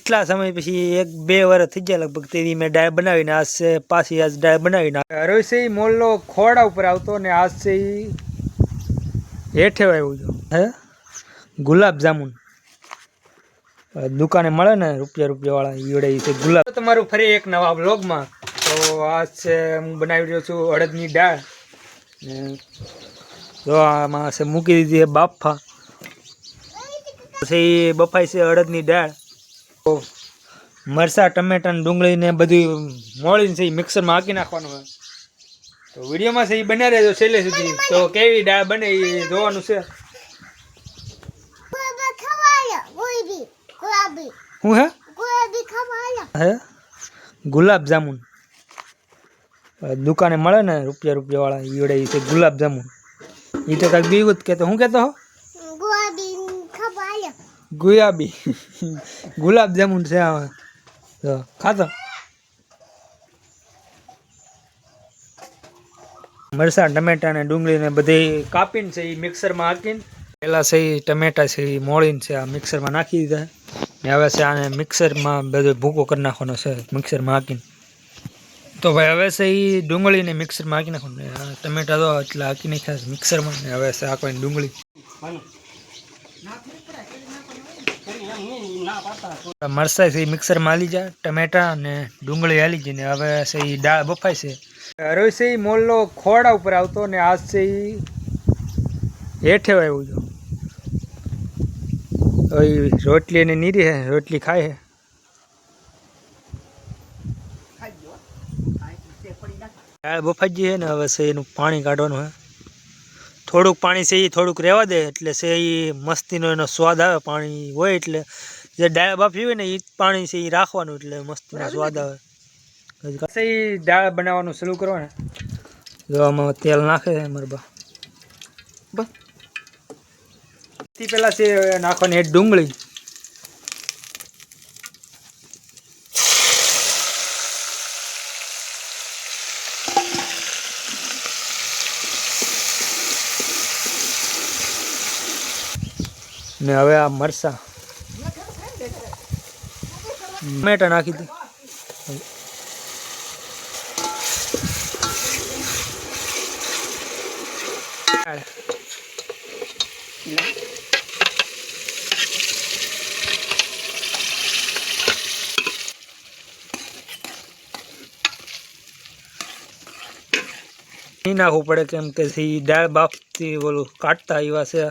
કેટલા સમય પછી 1-2 વર્ષ થઈ ગયા લગભગ તેવી મેં ડાળ બનાવીને આજ છે પાછી આજ ડાળ બનાવીને રોજ છે મોલ્લો ખોડા ઉપર આવતો ને આજ છે હેઠે આવ્યું છે હે ગુલાબ જામુન દુકાને મળે ને રૂપિયા વાળા ઈવડે છે ગુલાબ. તમારું ફરી એક નવા બ્લોગમાં. તો આજ છે હું બનાવી રહ્યો છું અડદની દાળ ને જો આમાં છે મૂકી દીધી છે બાફા પછી બફાઈ છે અડદની દાળ તો મરચાં ટમેટા ને ડુંગળી ને બધું મોળીને છે મિક્સરમાં હાંકી નાખવાનું હોય. તો વિડીયોમાં છે એ બના રહેજો છેલ્લે સુધી. તો કેવી દાળ બને એ જોવાનું છે. શું હે ગુલાબ જામુન દુકાને મળે ને રૂપિયા વાળા ઈવડે છે ગુલાબ જામુન. એ તો કાંઈક બીવું જ કહેતો. શું કહેતો હો ગુલાબી ગુલાબ જામુન છે આમાં તો ખાતો. મરચાં ટમેટા ને ડુંગળી ને બધી કાપીને છે એ મિક્સરમાં હાંકીને પહેલાં છે એ ટમેટા છે એ મોળીને છે આ મિક્સરમાં નાખી દીધા ને હવે છે આને મિક્સરમાં બધો ભૂકો કરી નાખવાનો છે મિક્સરમાં હાંકીને. તો ભાઈ હવે છે એ ડુંગળીને મિક્સરમાં હાંકી નાખવાનું ને ટમેટા તો એટલે હાંકી નાખ્યા મિક્સરમાં ને હવે છે આખવાની ડુંગળી મરચાં છે એ મિક્સરમાં હાલી જાય ટમેટા અને ડુંગળી હાલી ગઈ ને હવે છે એ દાળ બફાય છે. રોજ છે એ મોલ્લો ખોડા ઉપર આવતો ને આજ છે એ હેઠે આવ્યું છે રોટલી એને નીરી હે રોટલી ખાય હે. દાળ બફાઈ ગઈ છે ને હવે છે એનું પાણી કાઢવાનું હે. થોડુંક પાણી છે એ થોડુંક રહેવા દે એટલે છે એ મસ્તીનો એનો સ્વાદ આવે. પાણી હોય એટલે જે દાળ બાફી હોય ને એ પાણી છે એ રાખવાનું એટલે મસ્તીનો સ્વાદ આવે. એ દાળ બનાવવાનું શરૂ કરવાનું. જો આમાં તેલ નાખે છે મારા બા. પહેલાં છે નાખવાની એ ડુંગળી ને હવે આ મરચાં ટમેટા નાખી દે. નહીં નાખવું પડે કેમ કે દાળ બાફથી ઓલું કાઢતા એવા છે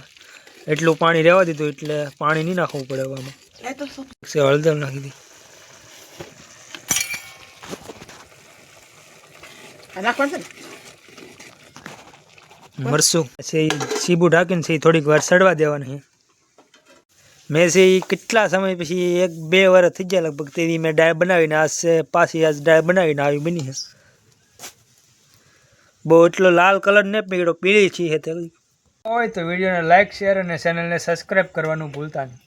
એટલું પાણી રહેવા દીધું એટલે પાણી નહીં નાખવું પડે. આમાં હળદર નાખી દી મરચું છે સીબું ઢાંકીને છે થોડીક વાર સડવા દેવાની. મેં છે કેટલા સમય પછી 1-2 વર્ષ થઈ ગયા લગભગ તેવી મેં દાળ બનાવીને આજ છે પાછી આજ દાળ બનાવીને આવી બની છે. બહુ એટલો લાલ કલર ને પીળો પીળી છે તે હોય તો વિડીયોને લાઇક શેર અને ચેનલને સબસ્ક્રાઈબ કરવાનું ભૂલતા નહીં.